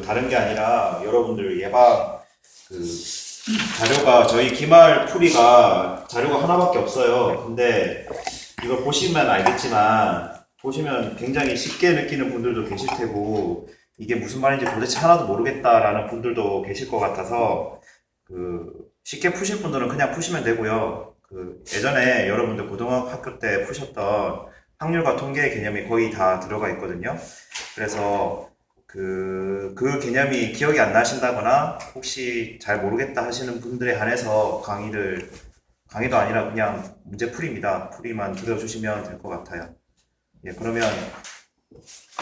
다른 게 아니라 여러분들 예방 그 자료가 저희 기말 풀이가 자료가 하나밖에 없어요. 근데 이걸 보시면 알겠지만 보시면 굉장히 쉽게 느끼는 분들도 계실 테고 이게 무슨 말인지 도대체 하나도 모르겠다라는 분들도 계실 것 같아서 쉽게 푸실 분들은 그냥 푸시면 되고요. 예전에 여러분들 고등학교 때 푸셨던 확률과 통계 개념이 거의 다 들어가 있거든요. 그래서 그 개념이 기억이 안 나신다거나 혹시 잘 모르겠다 하시는 분들에 한해서 강의도 아니라 그냥 문제풀이입니다. 풀이만 들어주시면 될 것 같아요. 예, 그러면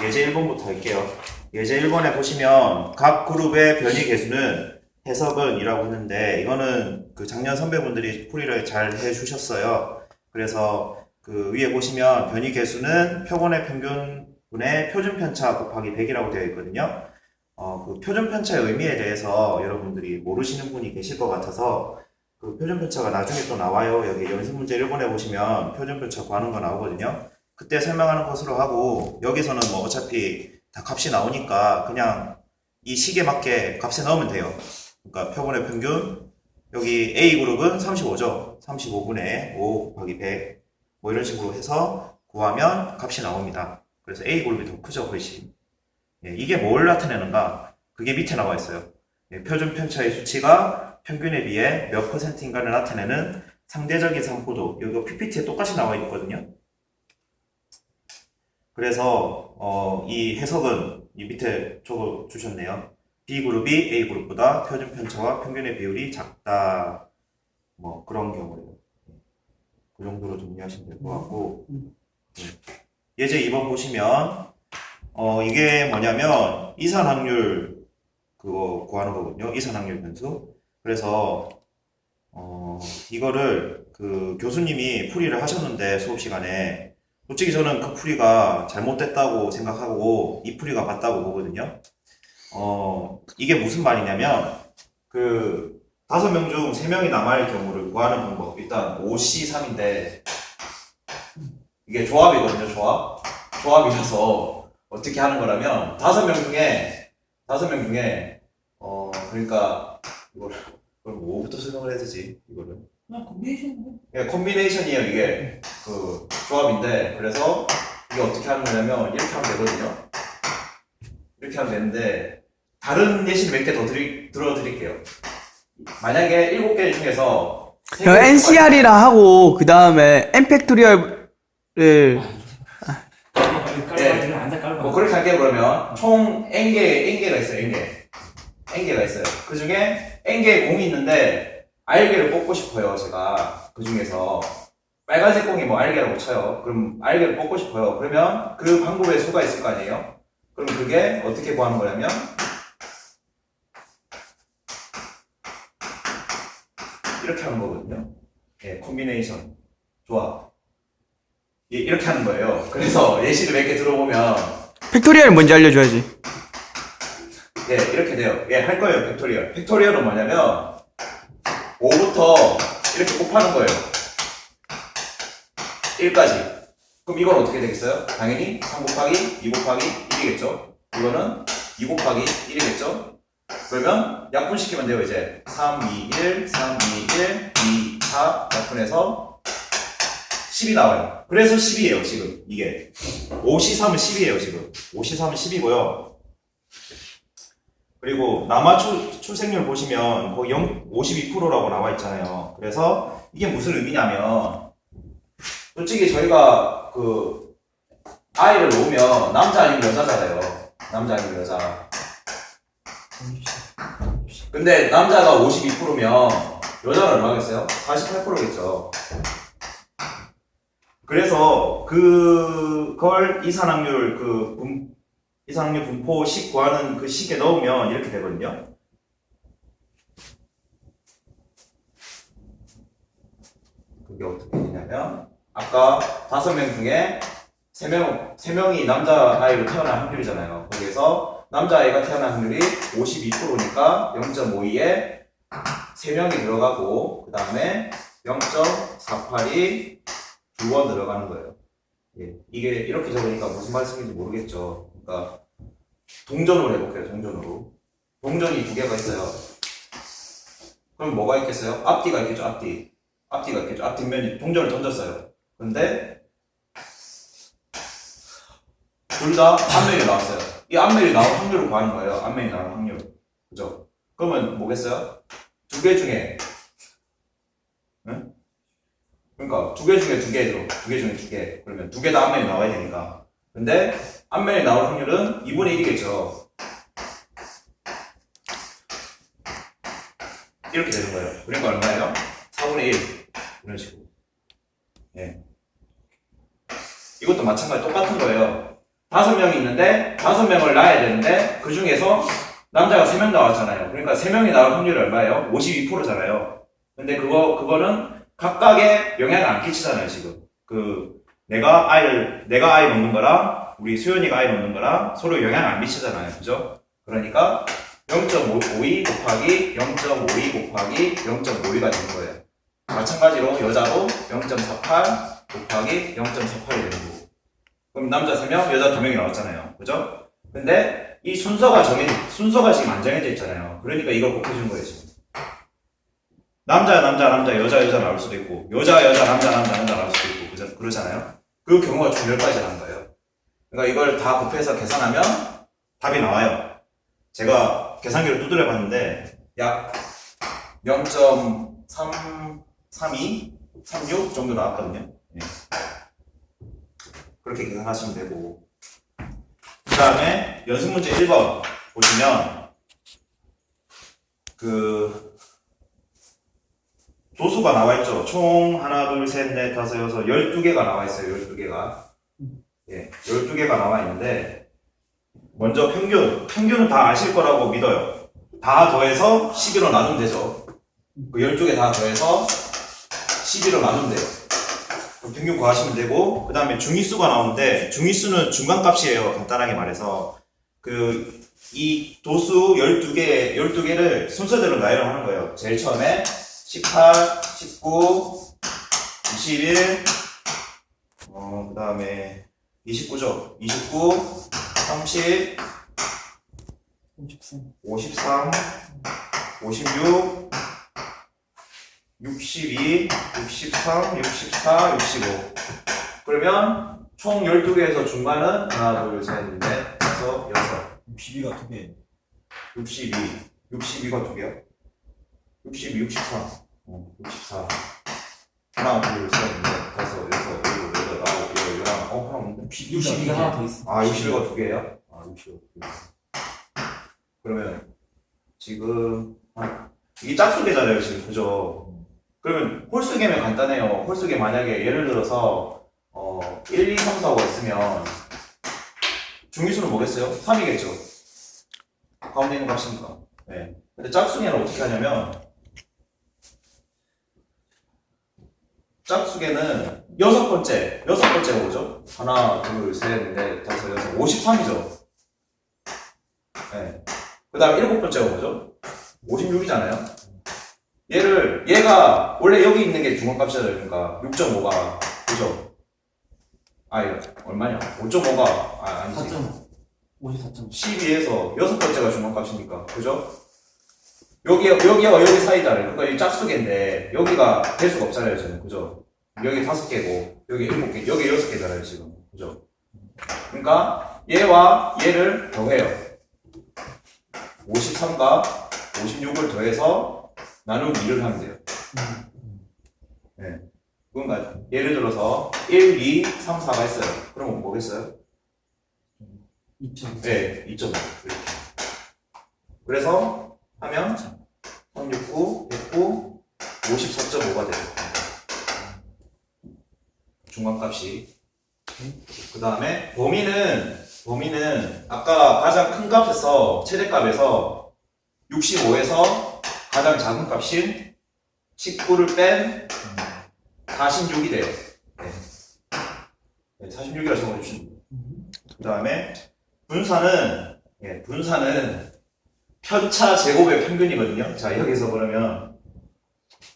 예제 1번부터 할게요. 예제 1번에 보시면 각 그룹의 변이 개수는 해석은 이라고 했는데 이거는 작년 선배분들이 풀이를 잘 해주셨어요. 그래서 위에 보시면 변이 개수는 표본의 평균분의 표준 편차 곱하기 100이라고 되어 있거든요. 표준 편차의 의미에 대해서 여러분들이 모르시는 분이 계실 것 같아서 표준 편차가 나중에 또 나와요. 여기 연습 문제 1번에 보시면 표준 편차 구하는 거 나오거든요. 그때 설명하는 것으로 하고 여기서는 뭐 어차피 다 값이 나오니까 그냥 이 식에 맞게 값에 넣으면 돼요. 그러니까 표본의 평균 여기 A그룹은 35죠. 35분의 5 곱하기 100 뭐 이런 식으로 해서 구하면 값이 나옵니다. 그래서 A그룹이 더 크죠, 훨씬. 예, 이게 뭘 나타내는가? 그게 밑에 나와 있어요. 예, 표준 편차의 수치가 평균에 비해 몇 %인가를 나타내는 상대적인 상포도. 이거 PPT에 똑같이 나와 있거든요. 그래서 이 해석은 이 밑에 적어 주셨네요. B그룹이 A그룹보다 표준 편차와 평균의 비율이 작다. 뭐 그런 경우예요. 그 정도로 정리하시면 될 것 같고. 네. 예제 2번 보시면 이게 뭐냐면 이산 확률 그거 구하는 거거든요. 이산 확률 변수. 그래서 이거를 교수님이 풀이를 하셨는데 수업 시간에 솔직히 저는 그 풀이가 잘못됐다고 생각하고 이 풀이가 맞다고 보거든요. 이게 무슨 말이냐면 5명 중 3명이 남아있을 경우를 구하는 방법. 일단 5C3인데 이게 조합이거든요. 조합이라서 어떻게 하는 거라면 5명 중에 그러니까 이걸 뭐부터 설명을 해야 되지? 이거를 콤비네이션. 예, 콤비네이션이에요. 이게 조합인데 그래서 이게 어떻게 하는 거냐면 이렇게 하면 되거든요. 이렇게 하면 되는데 다른 예시를 몇 개 더 들어드릴게요. 만약에 7개 중에서 NCR이라 하고 그 다음에 N팩토리얼을 네. 뭐 그렇게 할게요. 그러면 총 N개가 있어요. N개가 있어요. 그 중에 N개의 공이 있는데 R개를 뽑고 싶어요. 제가 그 중에서 빨간색 공이 뭐 R개라고 쳐요. 그럼 R개를 뽑고 싶어요. 그러면 그 방법의 수가 있을 거 아니에요? 그럼 그게 어떻게 구하는 거냐면 이렇게 하는 거거든요. 예, 콤비네이션 조합. 예, 이렇게 하는 거예요. 그래서 예시를 몇 개 들어보면 팩토리얼 뭔지 알려줘야지. 예, 이렇게 돼요. 예, 할 거예요. 팩토리얼. 팩토리얼은 뭐냐면 5부터 이렇게 곱하는 거예요. 1까지. 그럼 이건 어떻게 되겠어요? 당연히 3 곱하기 2 곱하기 1이겠죠? 이거는 2 곱하기 1이겠죠? 그러면 약분시키면 돼요. 이제 3, 2, 1, 3, 2, 1, 2, 4 약분해서 10이 나와요. 그래서 10이에요. 지금 이게 5C3은 10이에요. 지금 5C3은 10이고요. 그리고 남아 출생률 보시면 거의 52%라고 나와 있잖아요. 그래서 이게 무슨 의미냐면 솔직히 저희가 아이를 놓으면 남자 아니면 여자잖아요. 남자 아니면 여자. 근데 남자가 52%면 여자는 얼마겠어요? 48%겠죠. 그래서 그걸 이산확률 분포 식 구하는 그 식에 넣으면 이렇게 되거든요. 그게 어떻게 되냐면 아까 5명 중에 3명이 남자아이로 태어날 확률이잖아요. 거기에서 남자아이가 태어날 확률이 52%니까 0.52에 3명이 들어가고 그 다음에 0.48이 2번 들어가는 거예요. 예, 이게 이렇게 적으니까 무슨 말씀인지 모르겠죠. 그러니까 동전으로 해볼게요. 동전으로. 동전이 두 개가 있어요. 그럼 뭐가 있겠어요? 앞뒤가 있겠죠. 앞뒤가 있겠죠. 앞 뒷면이 동전을 던졌어요. 근데 둘 다 앞면이 나왔어요. 이 앞면이 나올 확률을 구하는 거예요. 앞면이 나올 확률. 그죠? 그러면 뭐겠어요? 두 개 중에, 응? 그러니까 두 개 중에 두 개죠. 두 개 중에 두 개. 그러면 두 개 다 앞면이 나와야 되니까. 근데 앞면이 나올 확률은 2분의 1이겠죠. 이렇게 되는 거예요. 그러니까 얼마예요? 4분의 1. 이런 식으로. 예. 이것도 마찬가지 똑같은 거예요. 5명이 있는데 5명을 낳아야 되는데 그 중에서 남자가 3명 나왔잖아요. 그러니까 3명이 나올 확률이 얼마예요? 52%잖아요. 근데 그거는 각각의 영향을 안 끼치잖아요, 지금. 내가 아이 먹는 거랑 우리 수연이가 아이 먹는 거랑 서로 영향을 안 미치잖아요. 그죠? 그러니까 0.52 곱하기 0.52 곱하기 0.52가 되는 거예요. 마찬가지로 여자도 0.48 곱하기 0.48이 되는 거고. 그럼 남자 3명, 여자 2명이 나왔잖아요. 그죠? 근데 이 순서가 지금 안 정해져 있잖아요. 그러니까 이걸 곱해주는 거예요, 지금. 남자, 여자 나올 수도 있고, 여자, 남자 나올 수도 있고, 그러잖아요. 그 경우가 총 10가지라는 거예요. 그러니까 이걸 다 곱해서 계산하면 답이 나와요. 제가 계산기를 두드려 봤는데, 약 0.332, 36 정도 나왔거든요. 예. 그렇게 계산하시면 되고. 그 다음에 연습 문제 1번 보시면, 도수가 나와있죠. 총 하나, 둘, 셋, 넷, 다섯, 여섯, 12개가 나와있어요. 12개가. 예, 12개가 나와있는데, 먼저 평균은 다 아실 거라고 믿어요. 다 더해서 12로 나누면 되죠. 그 12개 다 더해서 12로 나누면 돼요. 그럼 평균 구하시면 되고, 그 다음에 중위수가 나오는데, 중위수는 중간값이에요. 간단하게 말해서. 이 도수 12개를 순서대로 나열을 하는 거예요. 제일 처음에 18, 19, 21, 그 다음에 29죠. 29, 30, 53, 56, 62, 63, 64, 65. 그러면 총 12개에서 중간은 하나, 둘, 셋, 넷, 다섯, 여섯. 62가 두 개. 62가 두 개야? 62, 64. 64. 하나, 둘, 셋, 넷, 다섯, 여섯, 일곱, 여덟, 아홉, 열, 열하나. 형. 62가 하나 더 있어. 62가 두 개야? 62가 두 개. 그러면 지금 이게 짝수계잖아요, 지금. 그죠? 그러면 홀수계면 간단해요. 홀수계 만약에 예를 들어서 1, 2, 3, 4, 5가 있으면 중위수는 뭐겠어요? 3이겠죠. 가운데 있는 값이니까. 네. 근데 짝수계는 어떻게 하냐면 짝수계는 여섯 번째가 뭐죠? 하나, 둘, 셋, 넷, 다섯, 여섯, 53이죠. 네. 그 다음 일곱 번째가 뭐죠? 56이잖아요. 얘가 원래 여기 있는 게 중간값이잖아요. 그러니까 6.5가 그죠? 얼마냐? 5.5가 아니지. 54점. 12에서 여섯 번째가 중간값이니까 그죠? 여기와 여기 사이잖아요. 그러니까 이 짝수계인데 여기가 될 수가 없잖아요 지금. 그죠? 여기 5개고 여기 7개, 여기 6개잖아요 지금. 그죠? 그러니까 얘와 얘를 더해요. 53과 56을 더해서 나누기 2를 하면 돼요. 네. 그러니까 예를 들어서 1, 2, 3, 4가 있어요. 그럼 뭐겠어요? 2점. 네, 2.5 이렇게. 그래서 하면 369, 109, 54.5가 돼요. 중간값이. 그 다음에 범위는 아까 가장 큰 값에서 최대값에서 65에서 가장 작은 값인 19를 뺀 46이 돼요. 네. 46이라 적어주시면 돼요. 그 다음에 분사는 편차 제곱의 평균이거든요. 자, 여기서 그러면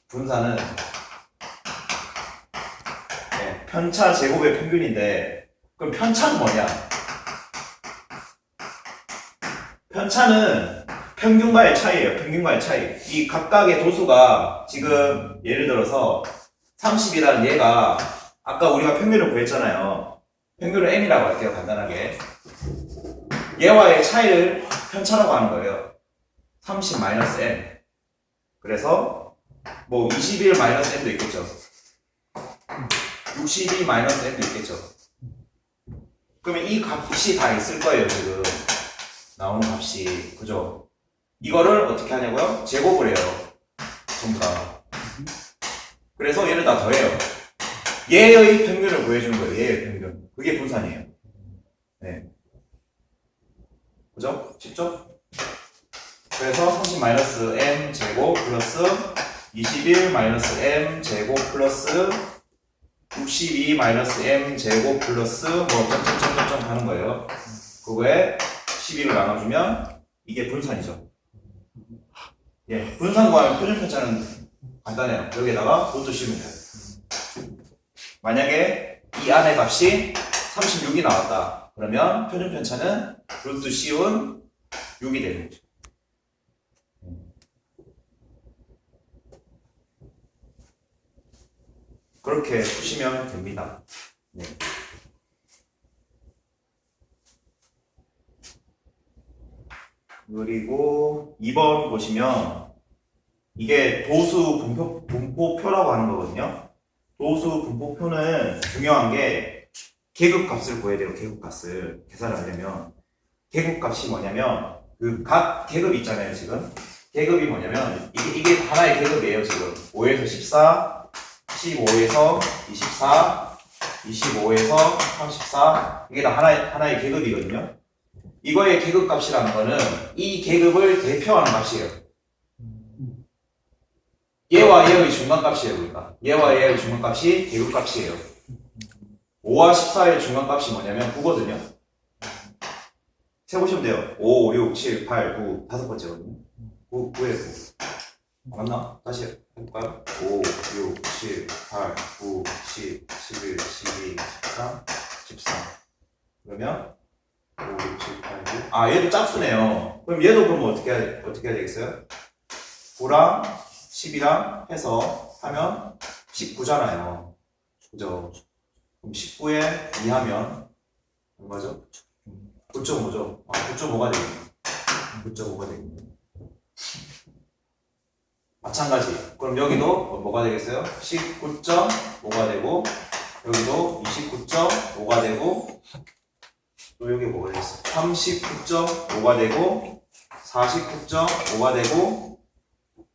분사는 편차 제곱의 평균인데 그럼 편차는 뭐냐? 편차는 평균과의 차이예요. 평균과의 차이. 이 각각의 도수가 지금 예를 들어서 30이라는 얘가 아까 우리가 평균을 구했잖아요. 평균을 m이라고 할게요. 간단하게. 얘와의 차이를 편차라고 하는 거예요. 30 마이너스 m. 그래서 뭐 21 마이너스 m도 있겠죠. 62 마이너스 m도 있겠죠. 그러면 이 값이 다 있을 거예요. 지금 나오는 값이. 그죠? 이거를 어떻게 하냐고요? 제곱을 해요. 전부 다. 그래서 얘를 다 더해요. 얘의 평균을 구해주는 거예요. 얘의 평균. 그게 분산이에요. 네. 그죠? 쉽죠? 그래서 30 마이너스 m 제곱 플러스 21 마이너스 m 제곱 플러스 62 마이너스 m 제곱 플러스 뭐 점점점점 하는 거예요. 그거에 12를 나눠주면 이게 분산이죠. 예, 분산 구하면 표준 편차는 간단해요. 여기에다가 로또 씌우면 돼요. 만약에 이 안의 값이 36이 나왔다. 그러면 표준 편차는 루트 씌운 6이 되는 거죠. 그렇게 푸시면 됩니다. 네. 그리고 2번 보시면 이게 도수 분포표라고 하는 거거든요. 도수 분포표는 중요한 게 계급값을 구해야 돼요. 계급값을 계산을 하려면 계급값이 뭐냐면 그 각 계급 있잖아요. 지금 계급이 뭐냐면 이게 하나의 계급이에요. 지금 5에서 14 15에서 24 25에서 34 이게 다 하나의 계급이거든요. 이거의 계급값이라는 거는 이 계급을 대표하는 값이에요. 얘와 얘의 중간값이에요. 그러니까 얘와 얘의 중간값이 계급값이에요. 5와 14의 중간값이 뭐냐면 9거든요. 세보시면 돼요. 5, 6, 7, 8, 9 다섯 번째거든요. 9에 9 맞나? 다시 해볼까요? 5, 6, 7, 8, 9, 10, 11, 12, 13, 14 그러면 5, 6, 7, 8, 9 아 얘도 짝수네요. 그럼 얘도 그럼 어떻게 해야 되겠어요? 9랑 10이랑 해서 하면 19잖아요. 그죠? 그럼 19에 2하면 얼마죠? 9.5죠. 아 9.5가 되겠네. 9.5가 되겠네. 마찬가지. 그럼 여기도 뭐가 되겠어요? 19.5가 되고 여기도 29.5가 되고 또 여기 뭐가 되겠어요? 39.5가 되고 49.5가 되고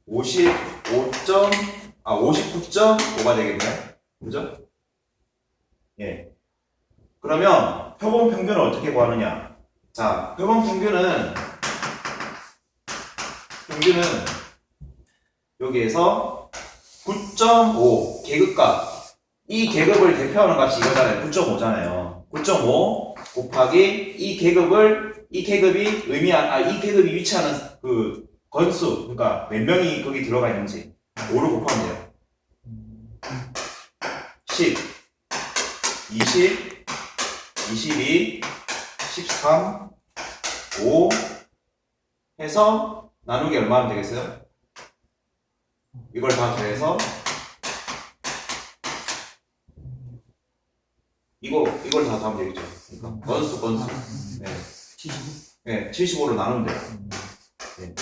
59.5가 되겠네요. 그죠? 예. 그러면 표본 평균을 어떻게 구하느냐? 자, 표본 평균은 여기에서 9.5 계급값 이 계급을 대표하는 값이 이거잖아요. 9.5잖아요. 9.5 곱하기 이 계급이 이 계급이 위치하는 그 건수 그러니까 몇 명이 거기 들어가 있는지 5를 곱하면 돼요. 10 20 22 13 5 해서 나누기 얼마 하면 되겠어요? 이걸 다 더해서 이걸 다 더하면 되겠죠. 그러니까 건수. 네. 75? 네, 75로 나누면 돼요. 네.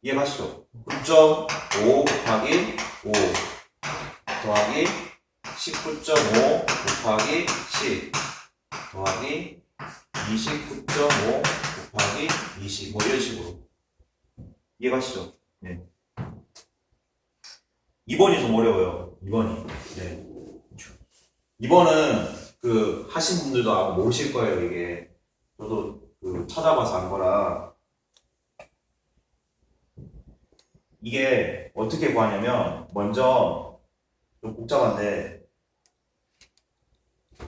이해가시죠? 9.5 곱하기 5 더하기 19.5 곱하기 10 더하기 29.5 곱하기 20 뭐 이런 식으로 이해가시죠? 네. 2번이 좀 어려워요. 2번이. 네. 2번은 그 하신 분들도 아마 모르실 거예요. 이게 저도 그 찾아봐서 한 거라. 이게 어떻게 구하냐면 먼저 좀 복잡한데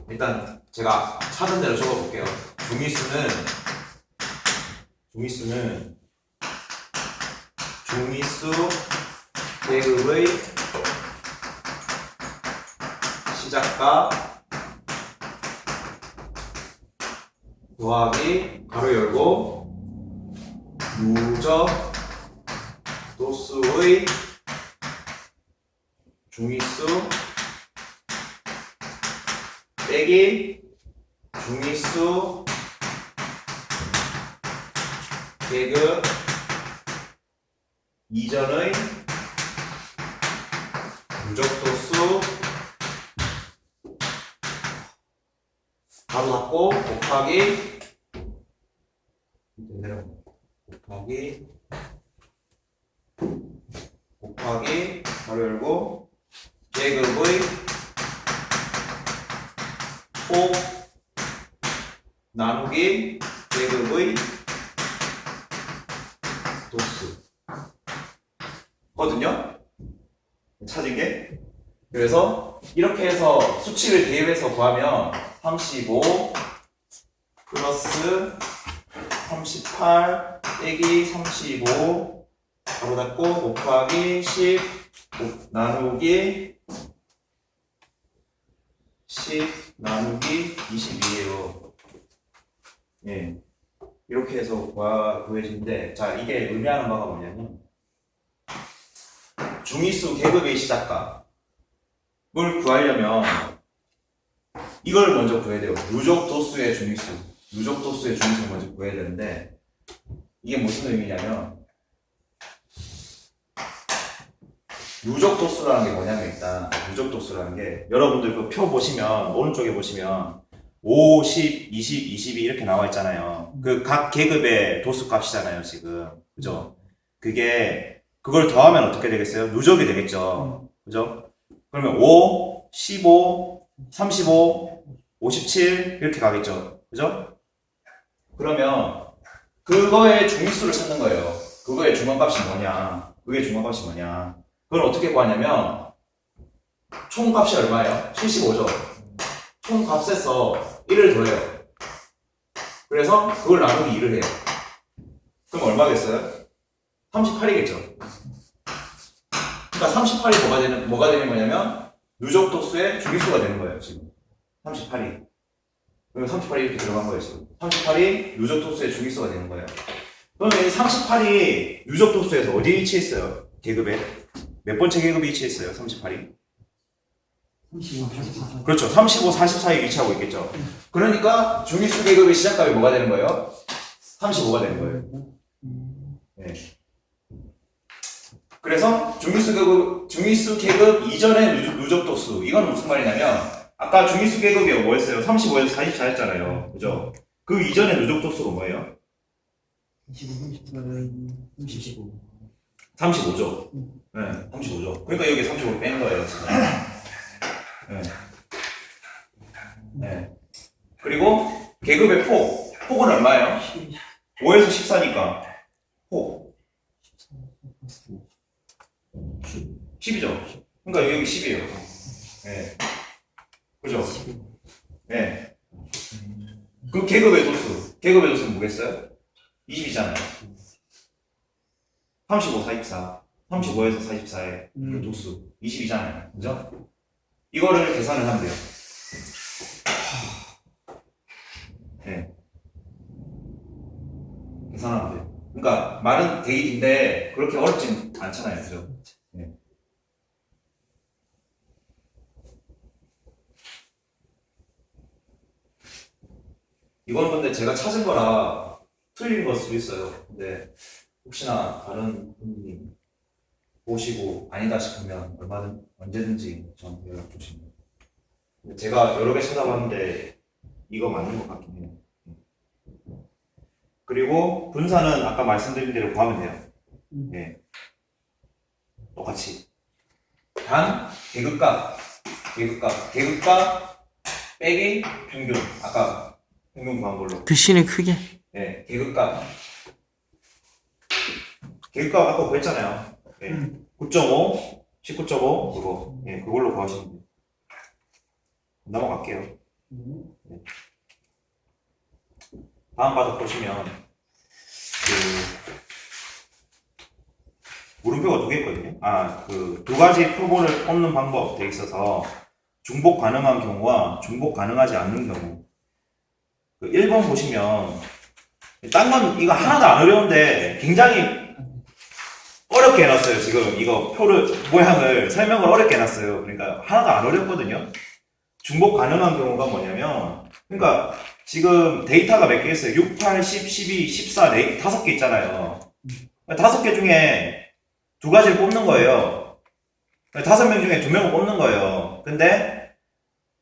일단 제가 찾은 대로 적어볼게요. 중위수 계급의 시작값 더하기 가로 열고 누적 도수의 중위수 빼기 중위수 계급 이전의 누적도수 바로 닫고 곱하기 바로 열고 계급의 폭 나누기 계급의 도수 거든요. 찾은 게. 그래서 이렇게 해서 수치를 대입해서 구하면 35 플러스 38 빼기 35 바로 닫고 곱하기 10 나누기 10 나누기 22예요. 예. 이렇게 해서 구해지는데, 자, 이게 의미하는 바가 뭐냐면, 중위수 계급의 시작값을 구하려면, 이걸 먼저 구해야 돼요. 누적도수의 중위수를 먼저 구해야 되는데, 이게 무슨 의미냐면, 누적도수라는 게 뭐냐면, 일단, 누적도수라는 게, 여러분들 그 표 보시면, 오른쪽에 보시면, 5, 10, 20, 22 이렇게 나와 있잖아요. 그 각 계급의 도수 값이잖아요, 지금. 그죠? 그걸 더하면 어떻게 되겠어요? 누적이 되겠죠. 그죠? 그러면 5, 15, 35, 57 이렇게 가겠죠. 그죠? 그러면 그거의 중위수를 찾는 거예요. 그거의 중간값이 뭐냐? 그걸 어떻게 구하냐면 총값이 얼마예요? 75죠. 총값에서 1을 더해요. 그래서 그걸 나누기 2를 해요. 그럼 얼마겠어요? 38이겠죠. 그러니까 38이 뭐가 되는 거냐면 누적도수의 중위수가 되는 거예요, 지금. 38이. 그러면 38이 이렇게 들어간 거예요, 지금. 38이 누적도수의 중위수가 되는 거예요. 그러면 이 38이 누적도수에서 어디에 위치했어요? 계급에? 몇 번째 계급에 위치했어요, 38이? 35, 44. 그렇죠. 35, 44에 위치하고 있겠죠. 그러니까 중위수 계급의 시작값이 뭐가 되는 거예요? 35가 되는 거예요. 네. 그래서 중위수 계급 이전의 누적도수. 이건 무슨 말이냐면 아까 중위수 계급이 뭐였어요? 35에서 44였잖아요. 그죠? 그 이전의 누적도수가 뭐예요? 25, 34, 35. 35죠. 네, 35죠. 그러니까 여기 35를 뺀 거예요, 지금. 네. 네. 그리고 계급의 폭은 얼마예요? 5에서 14니까 폭 10이죠. 그러니까 여기 10이에요. 네. 그죠? 네. 그 계급의 도수는 뭐겠어요? 20이잖아요. 35, 44. 35에서 44의 그 도수 20이잖아요. 그죠? 이거를 계산을 하면 돼요. 네. 계산하면 돼요. 그러니까 말은 되게 긴데 그렇게 어렵진 않잖아요. 그죠? 네. 이건 근데 제가 찾은 거라 틀린 걸 수도 있어요. 근데 혹시나 다른 분이 보시고 아니다 싶으면 언제든지 저한테 연락 주시면. 제가 여러 개 찾아봤는데 이거 맞는 것 같긴 해요. 그리고 분산은 아까 말씀드린 대로 구하면 돼요. 네. 똑같이. 단 계급값 빼기 평균. 아까 평균 구한 걸로. 글씨는 크게. 네, 계급값 아까 구했잖아요. 네. 9.5, 19.5 그거. 네, 그걸로 구하시면 돼요. 넘어갈게요. 네. 다음 바닥 보시면 물음표가 2개 있거든요. 그 2가지 표본을 뽑는 방법 돼 있어서 중복 가능한 경우와 중복 가능하지 않는 경우. 그 1번 보시면 딴 건 이거 하나도 안 어려운데 굉장히 어렵게 해놨어요. 지금 이거 표를 모양을 설명을 어렵게 해놨어요. 그러니까 하나도 안 어렵거든요. 중복 가능한 경우가 뭐냐면 그러니까 지금 데이터가 몇 개 있어요. 6, 8, 10, 12, 14, 5개 있잖아요. 5개 중에 2가지를 뽑는 거예요. 5명 중에 2명을 뽑는 거예요. 근데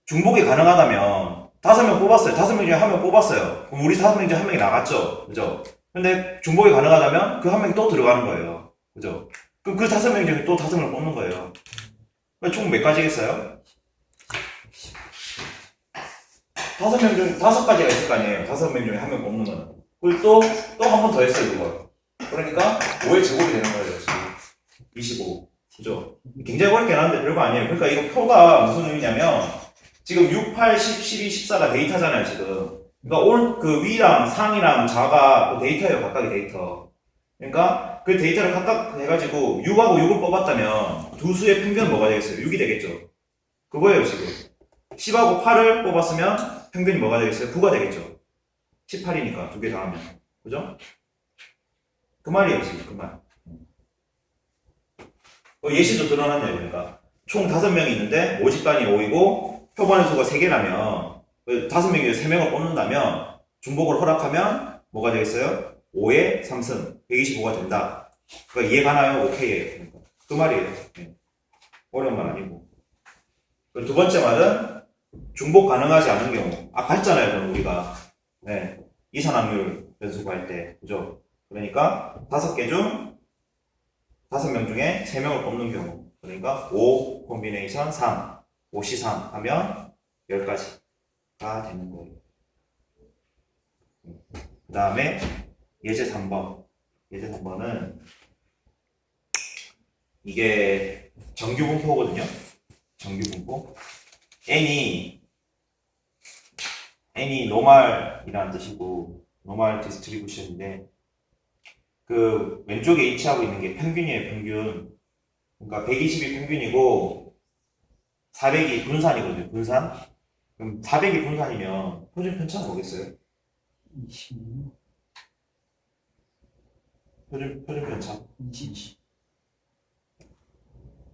중복이 가능하다면 5명 뽑았어요. 5명 중에 1명 뽑았어요. 그럼 우리 5명 중에 1명이 나갔죠. 그죠? 근데 중복이 가능하다면 그 1명이 또 들어가는 거예요. 그죠? 그럼 그 5명 중에 또 5명을 뽑는 거예요. 총 몇 가지겠어요? 5명 중에 5가지가 있을 거 아니에요. 5명 중에 1명 뽑는 거는. 그리고 또 한 번 더 했어요, 그걸. 그러니까 5의 제곱이 되는 거예요, 지금. 25. 그죠? 굉장히 어렵게 나왔는데 별거 아니에요. 그러니까 이거 표가 무슨 의미냐면, 지금 6, 8, 10, 12, 14가 데이터잖아요, 지금. 그러니까 그 위랑 상이랑 좌가 그 데이터예요, 각각의 데이터. 그러니까 그 데이터를 각각 해가지고 6하고 6을 뽑았다면 두 수의 평균은 뭐가 되겠어요? 6이 되겠죠. 그거예요, 지금. 10하고 8을 뽑았으면 평균이 뭐가 되겠어요? 9가 되겠죠. 18이니까 두 개 다 하면. 그죠? 그 말이에요, 지금. 그 말. 예시도 드러났네요, 그러니까. 총 5명이 있는데 모집단이 5이고 표본의 수가 3개라면 5명 중에 3명을 뽑는다면 중복을 허락하면 뭐가 되겠어요? 5의 3승 125가 된다. 그러니까 이해 가나요? 오케이예요. 그러니까. 그 말이에요. 네. 어려운 말 아니고. 두 번째 말은 중복 가능하지 않은 경우. 아까 했잖아요, 그럼 우리가. 네. 이산화율 변수 구할 때. 그죠? 그러니까 5개 중 5명 중에 3명을 뽑는 경우. 그러니까 5 콤비네이션 3, 5C3 하면 10가지가 되는 거예요. 그 다음에 예제 3번. 예제 3번은 이게 정규 분포거든요. 정규 분포. n이 노멀이라는 뜻이고 노멀 디스트리뷰션인데 그 왼쪽에 위치하고 있는 게 평균이에요. 평균. 그러니까 120이 평균이고 400이 분산이거든요. 분산. 그럼 400이 분산이면 표준 편차는 뭐겠어요? 26, 표준 편차. 20.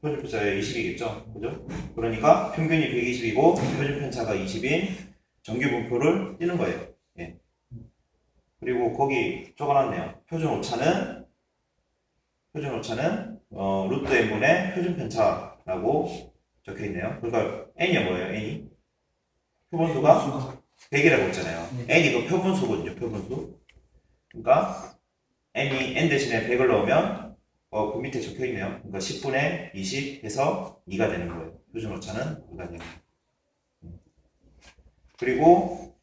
표준 편차에 20이겠죠. 그죠? 그러니까 평균이 120이고 표준 편차가 20인 정규 분포를 띄는 거예요. 예. 그리고 거기 적어놨네요. 표준 오차는 루트 n분의 표준 편차라고 적혀있네요. 그러니까 n이 뭐예요? n이? 표본수가 100이라고 했잖아요. n이 그 표본수거든요. 표본수. 그러니까 n 대신에 100을 넣으면 그 밑에 적혀있네요. 그러니까 10분의 20 해서 2가 되는 거예요. 표준 오차는 2가 되는 거예요. 그리고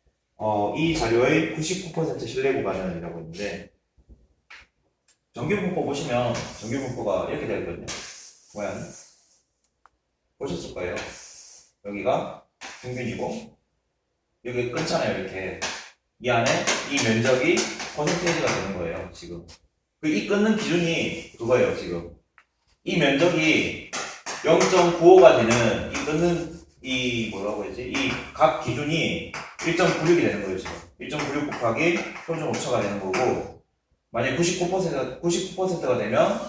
이 자료의 99% 신뢰 구간이라고 있는데 정규 분포 보시면 정규 분포가 이렇게 되거든요. 모양이 보셨을 거예요. 여기가 평균이고 여기 끊잖아요. 이렇게 이 안에 이 면적이 퍼센테이지가 되는 거예요. 지금 이 끊는 기준이 그거예요. 지금 이 면적이 0.95가 되는 이 끊는 이 뭐라고 해야지 이 각 기준이 1.96이 되는 거예요. 지금 1.96 곱하기 표준 오차가 되는 거고 만약 99%가 되면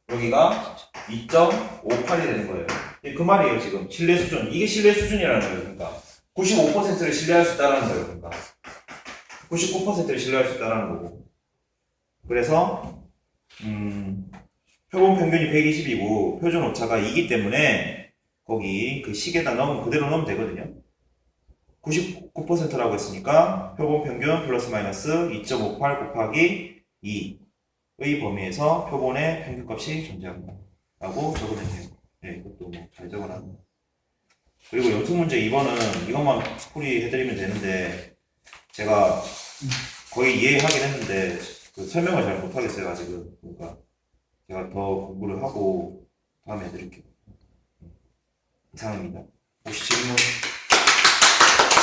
여기가 2.58이 되는 거예요. 그 말이에요. 지금 신뢰 수준. 이게 신뢰 수준이라는 거예요. 그러니까 95%를 신뢰할 수 있다는 거예요. 그러니까 99%를 신뢰할 수 있다는 거고. 그래서 표본 평균이 120이고 표준 오차가 2기 때문에 거기 그 식에다 넣으면 그대로 넣으면 되거든요. 99%라고 했으니까 표본 평균 플러스 마이너스 2.58 곱하기 2의 범위에서 표본의 평균값이 존재한다 라고 적으면 돼요. 네, 이것도 뭐 잘 적어놨네. 그리고 연습 문제 2번은 이것만 풀이해드리면 되는데 제가 거의 이해하긴 했는데 그 설명을 잘 못하겠어요 아직은. 그러니까 제가 더 공부를 하고 다음에 해드릴게요. 이상입니다. 혹시 질문